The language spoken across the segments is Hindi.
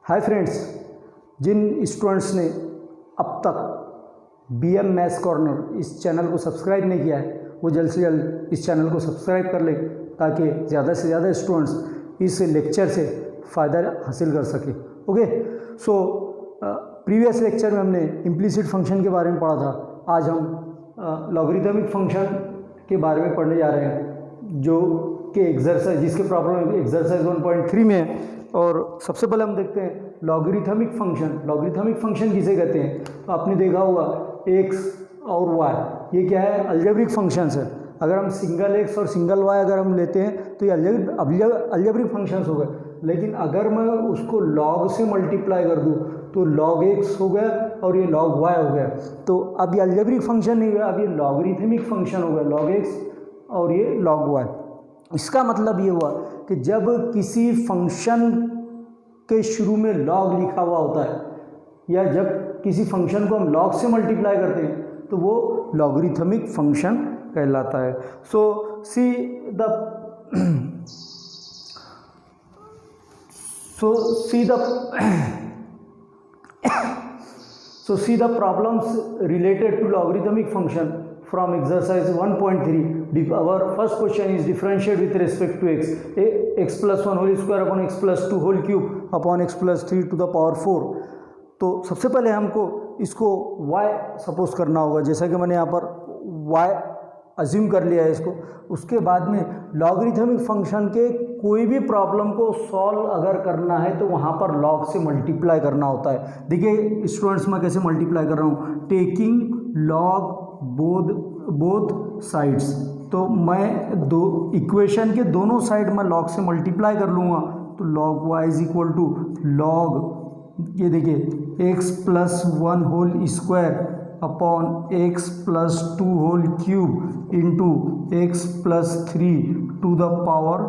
हाय फ्रेंड्स, जिन स्टूडेंट्स ने अब तक BM मैथ्स कॉर्नर इस चैनल को सब्सक्राइब नहीं किया है वो जल्द से जल्द इस चैनल को सब्सक्राइब कर ले ताकि ज़्यादा से ज़्यादा स्टूडेंट्स इस लेक्चर से फ़ायदा हासिल कर सके। ओके, सो प्रीवियस लेक्चर में हमने इम्प्लिसिट फंक्शन के बारे में पढ़ा था। आज हम लॉगरिथमिक फंक्शन के बारे में पढ़ने जा रहे हैं जो कि एक्सरसाइज जिसके प्रॉब्लम एक्सरसाइज 1.3 में है। और सबसे पहले हम देखते हैं लॉगरिथमिक फंक्शन। लॉगरिथमिक फंक्शन किसे कहते हैं? तो आपने देखा होगा x और y, ये क्या है? अलजेब्रिक फंक्शंस है। अगर हम सिंगल x और सिंगल y अगर हम लेते हैं तो ये अलजेब्रिक फंक्शंस हो गए। लेकिन अगर मैं उसको log से मल्टीप्लाई कर दूँ तो log x हो गया और ये log y हो गया। तो अब ये अलजेब्रिक फंक्शन नहीं हुआ, अब ये लॉगरिथमिक फंक्शन हो गया, log x और ये log y। इसका मतलब ये हुआ कि जब किसी फंक्शन के शुरू में log लिखा हुआ होता है या जब किसी फंक्शन को हम log से मल्टीप्लाई करते हैं तो वो लॉगरिथमिक फंक्शन कहलाता है। सो see the problems related to logarithmic function from exercise 1.3. Our first question is differentiate with respect to x. X plus 1 whole square upon x plus 2 whole cube upon x plus 3 to the power 4. तो सबसे पहले हमको इसको y सपोज करना होगा, जैसा कि मैंने यहाँ पर y अज्यूम कर लिया है इसको। उसके बाद में लॉगरिथमिक फंक्शन के कोई भी प्रॉब्लम को सॉल्व अगर करना है तो वहाँ पर log से मल्टीप्लाई करना होता है। देखिए स्टूडेंट्स, मैं कैसे मल्टीप्लाई कर रहा हूँ, टेकिंग log बोथ साइड्स। तो मैं दो इक्वेशन के दोनों साइड में log से मल्टीप्लाई कर लूँगा तो log y is equal to log, ये देखिए x plus 1 whole square upon x plus 2 whole cube into x plus 3 to the power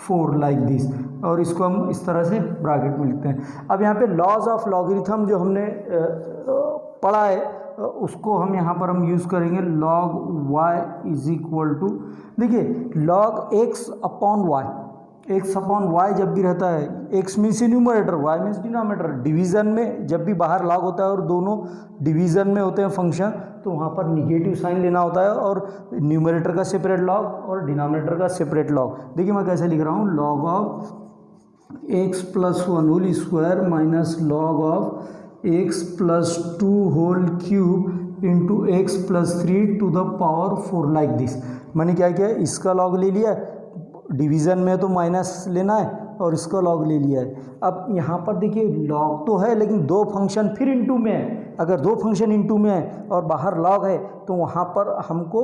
4 like this. और इसको हम इस तरह से ब्रैकेट में लिखते हैं। अब यहाँ पे लॉज ऑफ लॉगरिथम जो हमने पढ़ा है उसको हम यहाँ पर हम यूज़ करेंगे। log y is equal to, देखिए log x upon y, x upon y जब भी रहता है, x means numerator, y means denominator. Division में जब भी बाहर log होता है और दोनों डिवीज़न में होते हैं फंक्शन तो वहाँ पर निगेटिव साइन लेना होता है और न्यूमरेटर का सेपरेट log और डिनोमिनेटर का सेपरेट log। देखिए मैं कैसे लिख रहा हूँ, log of x plus 1 whole square minus log of x plus 2 whole cube into x plus 3 to the power 4 like this. मैंने क्या किया, इसका log ले लिया, डिवीज़न में तो माइनस लेना है और इसका log ले लिया है। अब यहाँ पर देखिए log तो है लेकिन दो फंक्शन फिर इनटू में है। अगर दो फंक्शन इनटू में है और बाहर log है तो वहाँ पर हमको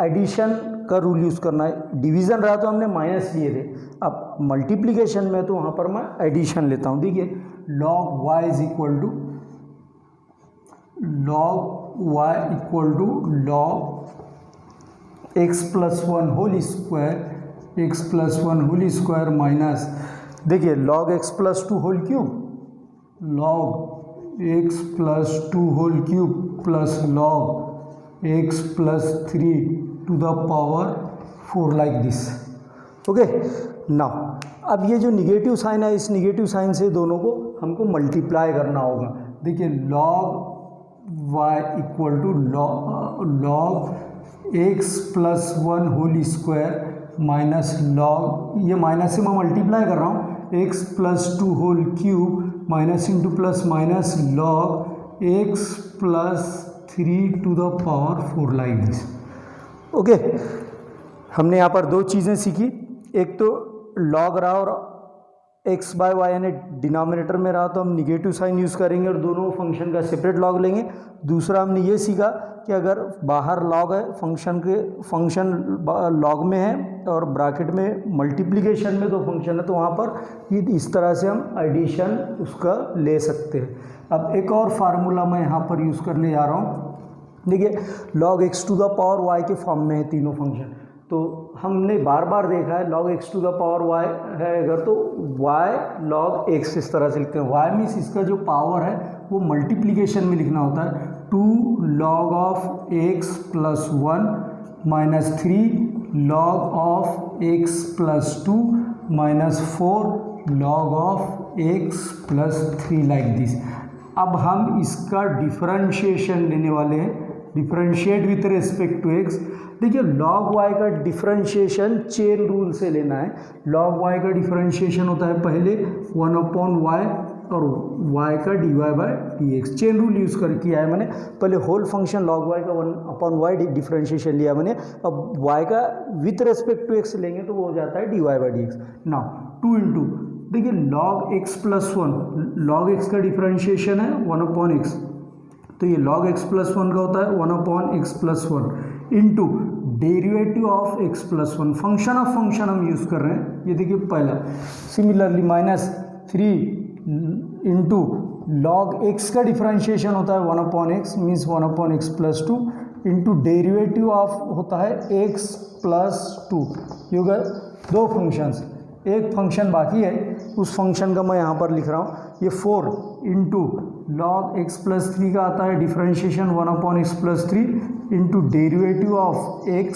एडिशन का रूल यूज़ करना है। डिवीज़न रहा तो हमने माइनस लिए थे, अब मल्टीप्लिकेशन में तो वहाँ पर मैं एडिशन लेता हूँ। देखिए log y is equal to log x plus 1 whole square, x plus 1 whole square minus, देखिए log x plus 2 whole cube, log x plus 2 whole cube plus log x plus 3 to the power 4 like this. Okay, now अब ये जो निगेटिव साइन है इस निगेटिव साइन से दोनों को हमको मल्टीप्लाई करना होगा। देखिए log y equal to log x plus 1 whole square minus log, ये माइनस से मैं मल्टीप्लाई कर रहा हूँ, x plus 2 whole cube minus into plus minus log x plus 3 to the power 4 like this. Okay, हमने यहाँ पर दो चीज़ें सीखी, एक तो log रहा और x बाय वाई यानी डिनोमिनेटर में रहा तो हम निगेटिव साइन यूज़ करेंगे और दोनों फंक्शन का सेपरेट log लेंगे। दूसरा हमने ये सीखा कि अगर बाहर log है, फंक्शन log में है और ब्रैकेट में मल्टीप्लिकेशन में दो फंक्शन है तो वहाँ पर ये इस तरह से हम एडिशन उसका ले सकते हैं। अब एक और फार्मूला मैं यहाँ पर यूज़ करने जा रहा हूँ। देखिए log x to the power y के फॉर्म में है तीनों फंक्शन। तो हमने बार बार देखा है log x to the power y है अगर तो y log x इस तरह से लिखते हैं। y मीन्स इसका जो पावर है वो मल्टीप्लिकेशन में लिखना होता है, 2 log of x plus 1 minus 3 log of x plus 2 minus 4 log of x plus 3 like this. अब हम इसका डिफरेंशिएशन लेने वाले हैं, differentiate with respect to x। देखिए log y का डिफरेंशिएशन चेन रूल से लेना है। log y का डिफरेंशिएशन होता है पहले 1/y और y का dy/dx। चेन रूल यूज़ कर किया है मैंने, पहले होल फंक्शन log y का 1/y डिफरेंशिएशन लिया मैंने, अब y का विथ रेस्पेक्ट टू x लेंगे तो वो हो जाता है dy/dx। नाउ 2 इंटू, देखिए log x plus 1, log x का डिफरेंशिएशन है 1/x, तो ये log x प्लस 1 का होता है 1/x plus 1 into derivative of x plus 1। Function of function हम यूज़ कर रहे हैं, ये देखिए पहला। सिमिलरली -3 इंटू log x का डिफरेंशिएशन होता है 1/x means 1/x plus 2 into derivative of होता है x प्लस 2। ये हो गए दो फंक्शंस, एक फंक्शन बाकी है, उस फंक्शन का मैं यहाँ पर लिख रहा हूँ। ये 4 इंटू log x प्लस 3 का आता है differentiation 1/x plus 3 into derivative of x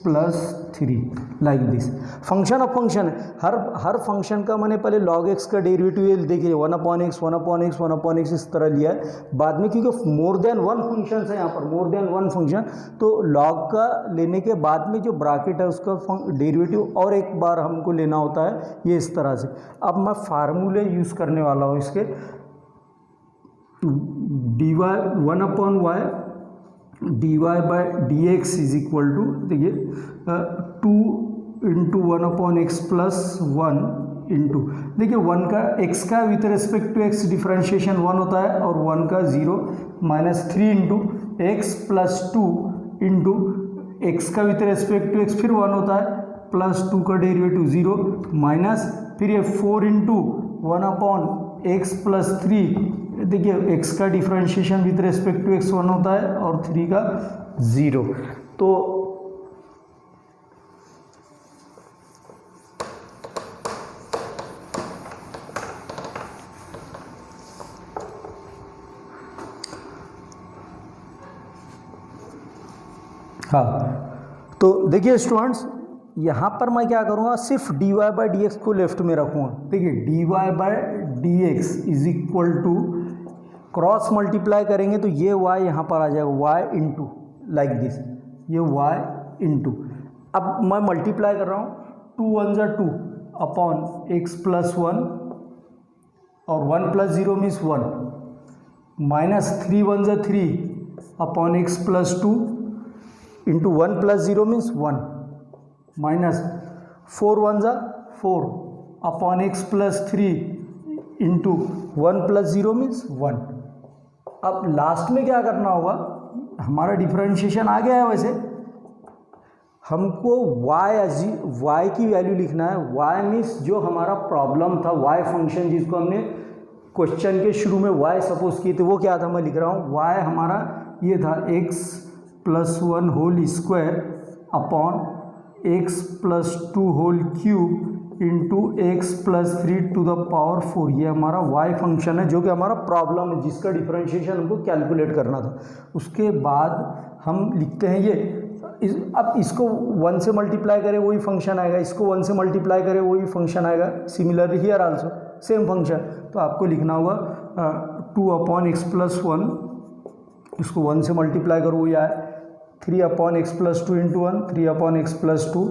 plus 3 like this. Function of function है, हर फंक्शन का मैंने पहले log x का डेरिवेटिव देखिए 1/x इस तरह लिया है। बाद में क्योंकि मोर देन वन फंक्शन है यहाँ पर, मोर देन वन फंक्शन, तो log का लेने के बाद में जो ब्रैकेट है उसका डेरिवेटिव और एक बार हमको लेना होता है, ये इस तरह से। अब मैं फार्मूले यूज़ करने वाला हूँ इसके, dy 1/y dy/dx is equal to, देखिए 2 इंटू 1/x प्लस 1 इंटू, देखिए 1 का x का with respect to x differentiation 1 होता है और 1 का 0 -3 into x plus 2 into x का विथ रिस्पेक्ट टू x फिर 1 होता है प्लस 2 का डेरिवेटिव 0 माइनस फिर ये 4 इंटू 1/x प्लस 3, देखिए x का differentiation with respect to x 1 होता है और 3 का 0। तो हाँ, तो देखिए स्टूडेंट्स, यहाँ पर मैं क्या करूँगा, सिर्फ dy/dx को लेफ्ट में रखूँगा। देखिए dy/dx is equal to, cross multiply करेंगे तो ये y यहाँ पर आ जाएगा, y इंटू लाइक दिस, ये y इंटू, अब मैं मल्टीप्लाई कर रहा हूँ 2 1 ज़ा 2 अपॉन x प्लस 1 और 1 प्लस 0 मीन्स 1 माइनस 3 1 ज़ा 3 upon x plus 2 into 1 plus 0 means 1 minus 4 1 ज़ा 4 upon x plus 3 into 1 plus 0 means 1। अब लास्ट में क्या करना होगा, हमारा डिफरेंशिएशन आ गया है, वैसे हमको y की वैल्यू लिखना है। y मीन्स जो हमारा प्रॉब्लम था, y फंक्शन जिसको हमने क्वेश्चन के शुरू में y सपोज किए थे, वो क्या था मैं लिख रहा हूँ। y हमारा ये था x plus 1 whole square upon x plus 2 whole cube into x plus 3 to the power 4, ये हमारा y फंक्शन है जो कि हमारा प्रॉब्लम है, जिसका डिफरेंशिएशन हमको कैलकुलेट करना था। उसके बाद हम लिखते हैं ये, अब इसको 1 से मल्टीप्लाई करें वही फंक्शन आएगा, इसको 1 से मल्टीप्लाई करें वही फंक्शन आएगा, similarly here also same function. तो आपको लिखना होगा 2/x प्लस 1, इसको 1 से मल्टीप्लाई करो वही आए 3/x plus 2 into 1 3/x plus 2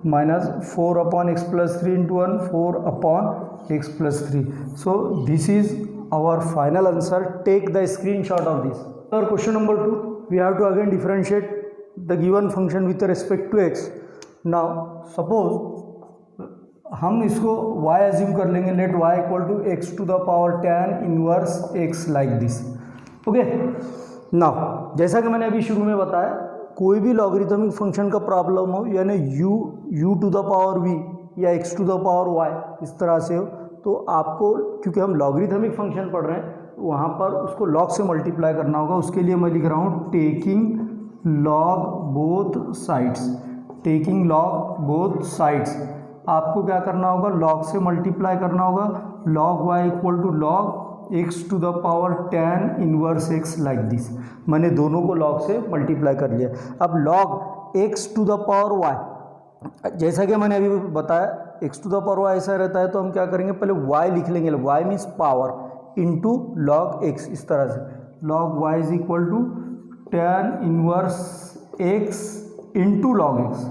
minus 4/x plus 3 into 1 4/x plus 3। So this is our final answer. Take the screenshot of this. और question number 2, we have to again differentiate the given function with respect to x। Now suppose हम इसको y एज्यूम कर लेंगे, let y equal to x to the power tan inverse x like this. Okay, now जैसा कि मैंने अभी शुरू में बताया, कोई भी लॉगरिथमिक फंक्शन का प्रॉब्लम हो, यानी u to the power v या x to the power y इस तरह से हो, तो आपको, क्योंकि हम लॉगरिथमिक फंक्शन पढ़ रहे हैं, वहाँ पर उसको लॉग से मल्टीप्लाई करना होगा। उसके लिए मैं लिख रहा हूँ taking log both sides, taking log both sides. आपको क्या करना होगा, लॉग से मल्टीप्लाई करना होगा, log y equal to log x to the power tan inverse x like this. मैंने दोनों को log से मल्टीप्लाई कर लिया। अब log x to the power y, जैसा कि मैंने अभी बताया, x to the power y ऐसा रहता है तो हम क्या करेंगे, पहले वाई लिख लेंगे, y means power into log x, इस तरह से log y is equal to tan inverse x into log x.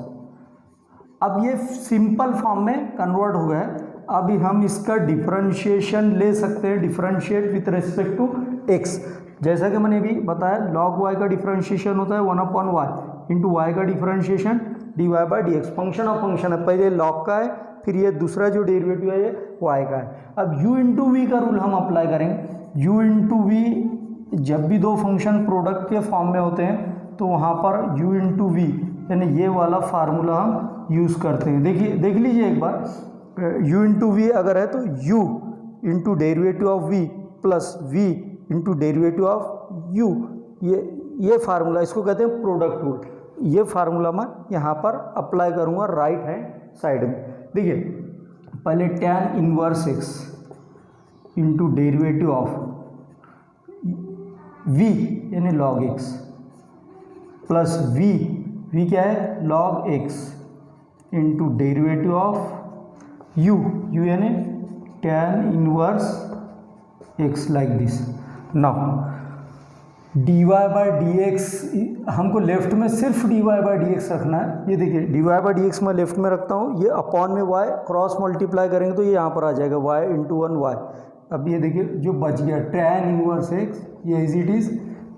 अब ये सिंपल फॉर्म में कन्वर्ट हो गया है। अभी हम इसका डिफरेंशिएशन ले सकते हैं, differentiate with respect to x. जैसा कि मैंने अभी बताया लॉग वाई का डिफरेंशिएशन होता है 1/y इंटू वाई का differentiation dy by d x. Function of function है, पहले लॉग का है, फिर ये दूसरा जो डेरिवेटिव है ये y का है। अब u इंटू वी का रूल हम अप्लाई करेंगे। u इंटू वी, जब भी दो फंक्शन प्रोडक्ट के फॉर्म में होते हैं तो वहाँ पर u इंटू वी यानी ये वाला फार्मूला हम यूज़ करते हैं। देखिए, देख लीजिए एक बार, u इंटू वी अगर है तो u into derivative of v plus v into derivative of u, ये फार्मूला, इसको कहते हैं प्रोडक्ट रूल। ये फार्मूला मैं यहाँ पर अप्लाई करूँगा राइट हैंड साइड में। देखिए, पहले tan inverse x into derivative of v यानी log x प्लस v क्या है log x into derivative of u यानी tan inverse x like this. Now dy by d x, हमको लेफ्ट में सिर्फ dy बाई डी एक्स रखना है। ये देखिए dy बाई डी एक्स मैं लेफ्ट में रखता हूँ, ये अपॉन में y क्रॉस मल्टीप्लाई करेंगे तो ये यहाँ पर आ जाएगा y इंटू 1y। अब ये देखिए जो बच गया tan इनवर्स x, ये एज इट इज़।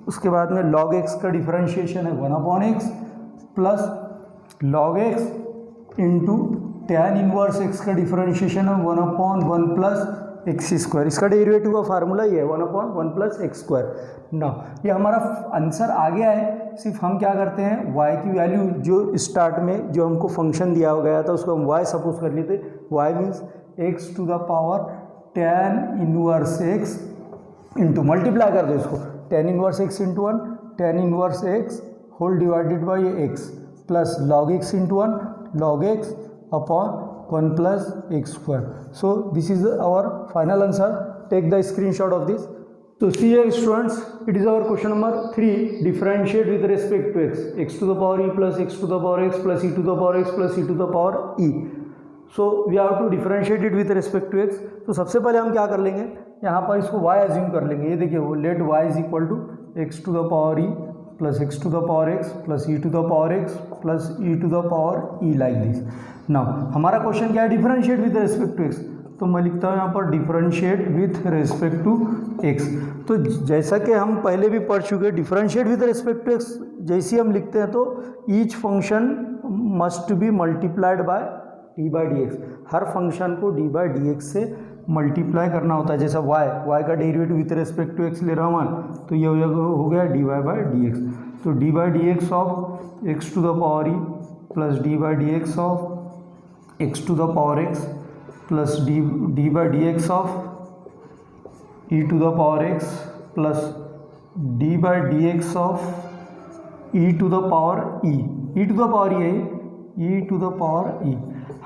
उसके बाद में log x का डिफरेंशिएशन है 1/x plus log x into tan inverse x का डिफरेंशिएशन है 1/1 प्लस एक्स स्क्वायर। इसका डेरिवेटिव का फार्मूला ये है 1/1 प्लस एक्स स्क्वायर। ना ये हमारा आंसर आ गया है। सिर्फ हम क्या करते हैं, y की वैल्यू जो स्टार्ट में जो हमको फंक्शन दिया गया था उसको हम y सपोज कर लेते। y means x to the power tan inverse x into, multiply कर दो इसको, tan inverse x into 1 tan inverse x whole divided by x plus log x into 1 log x upon 1 plus x square. So this is our final answer. Take the screenshot of this. So see here students, it is our question number 3. Differentiate with respect to x. X to the power e plus x to the power x plus e to the power x plus e to the power e. So we have to differentiate it with respect to x. तो सबसे पहले हम क्या कर लेंगे, यहाँ पर इसको y assume कर लेंगे। ये देखिए वो let y is equal to x to the power e plus x to the power x plus e to the power x plus e to the power e like this. Now हमारा क्वेश्चन क्या है, differentiate with respect to x. तो मैं लिखता हूँ यहाँ पर differentiate with respect to x. तो जैसा कि हम पहले भी पढ़ चुके हैं, differentiate with respect to x जैसे हम लिखते हैं तो each function must be multiplied by d by d x. हर फंक्शन को डी बाई डी एक्स से मल्टीप्लाई करना होता है। जैसा वाई का derivative with respect to x ले रहा हूँ तो ये हो गया d y by d x. तो d by d x of x to the power e plus d by d x of x to the power x plus d by dx of e to the power x plus d by dx of e to the power e to the power e है, e to the power e।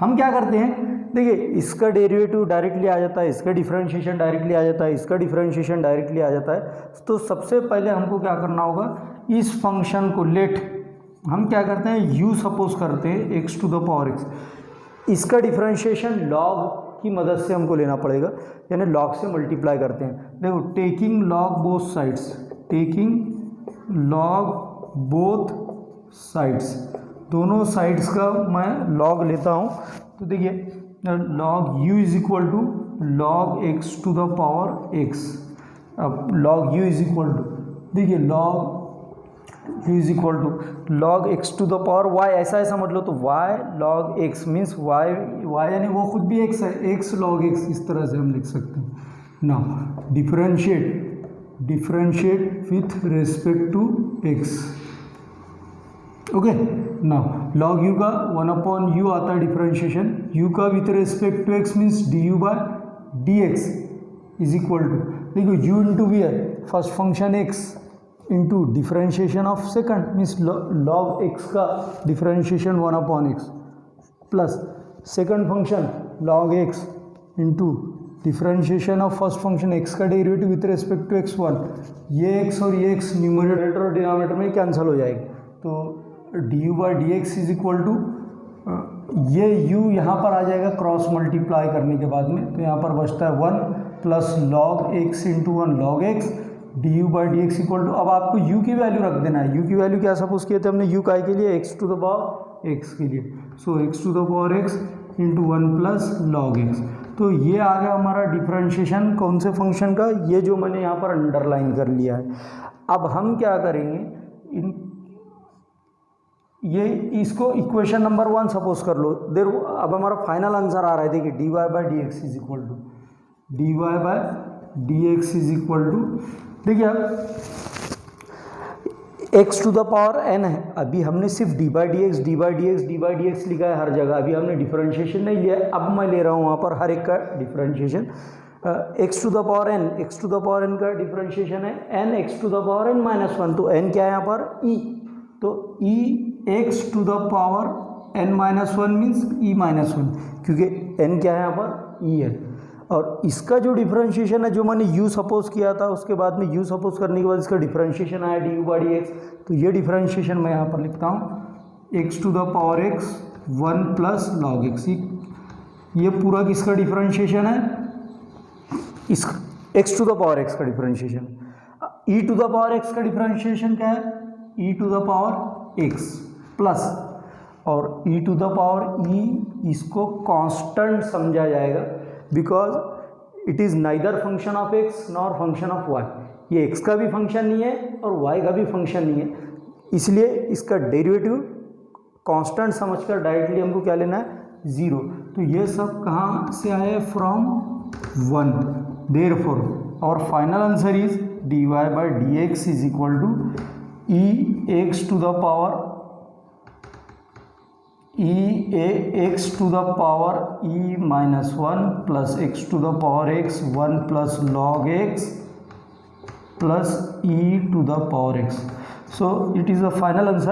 हम क्या करते हैं, देखिए इसका डेरिवेटिव डायरेक्टली आ जाता है, इसका डिफरेंशिएशन डायरेक्टली आ जाता है, इसका डिफरेंशिएशन डायरेक्टली आ जाता है। तो सबसे पहले हमको क्या करना होगा, इस फंक्शन को लेट हम क्या करते हैं u सपोज करते हैं x to the power x, इसका डिफरेंशिएशन लॉग की मदद से हमको लेना पड़ेगा, यानी लॉग से मल्टीप्लाई करते हैं। देखो taking log both sides, taking log both sides, दोनों साइड्स का मैं लॉग लेता हूँ। तो देखिए log u is equal to log x to the power x। अब log u is equal to, देखिए log u is equal to log x to the power y, ऐसा समझ लो। तो y log x means y यानी वो खुद भी x है, x log x, इस तरह से हम लिख सकते हैं। Now differentiate with respect to x। Okay, now log u का 1/u आता है डिफरेंशिएशन, u का with respect to x means du by dx is equal to, देखो u इंटू वी है, first function x into differentiation of second means log x का differentiation 1/x plus second function log x into differentiation of first function x का derivative with respect to x1। ये x और ये x न्यूमरेटर और डिनोमिनेटर में कैंसिल हो जाएगी। तो du by d x is equal to ये u यहाँ पर आ जाएगा क्रॉस मल्टीप्लाई करने के बाद में, तो यहाँ पर बचता है 1 plus log x into 1 log x du by d x equal to, अब आपको u की वैल्यू रख देना है। u की वैल्यू क्या सपोज किए थे हमने, u काय के लिए, x to the power x के लिए, so x to the power x into 1 plus log x। तो ये आ गया हमारा डिफरेंशिएशन कौन से फंक्शन का, ये जो मैंने यहाँ पर अंडरलाइन कर लिया है। अब हम क्या करेंगे, ये इसको इक्वेशन नंबर 1 सपोज कर लो। देर अब हमारा फाइनल आंसर आ रहा है, देखिए dy by d x is equal to देखिए अब x to the power n है। अभी हमने सिर्फ डी बाई डी एक्स लिखा है हर जगह, अभी हमने डिफरेंशिएशन नहीं लिया है। अब मैं ले रहा हूँ वहाँ पर हर एक का differentiation. x to the power n का डिफरेंशिएशन है n x to the power n minus 1, तो n क्या है यहाँ पर e, तो e x to the power n minus 1 means e minus 1, क्योंकि n क्या है यहाँ पर e है। और इसका जो डिफरेंशिएशन है, जो मैंने u सपोज किया था, उसके बाद में u सपोज करने के बाद इसका डिफरेंशिएशन आया du बाई डी एक्स, तो ये डिफरेंशिएशन मैं यहाँ पर लिखता हूँ x to the power x 1 plus log x। ये पूरा किसका डिफरेंशिएशन है, इस x to the power x का differentiation. e to the power x का डिफरेंशिएशन क्या है, e to the power x plus, और e to the power e इसको कांस्टेंट समझा जाएगा, because it is neither function of x nor function of y। ये x का भी फंक्शन नहीं है और y का भी फंक्शन नहीं है, इसलिए इसका डेरिवेटिव कांस्टेंट समझकर डायरेक्टली हमको क्या लेना है, 0। तो ये सब कहाँ से आए, फ्रॉम 1। देयरफॉर और final answer is dy by d x is equal to e x to the power x to the power e minus 1 plus x to the power x 1 plus log x plus e to the power x। So it is the final answer.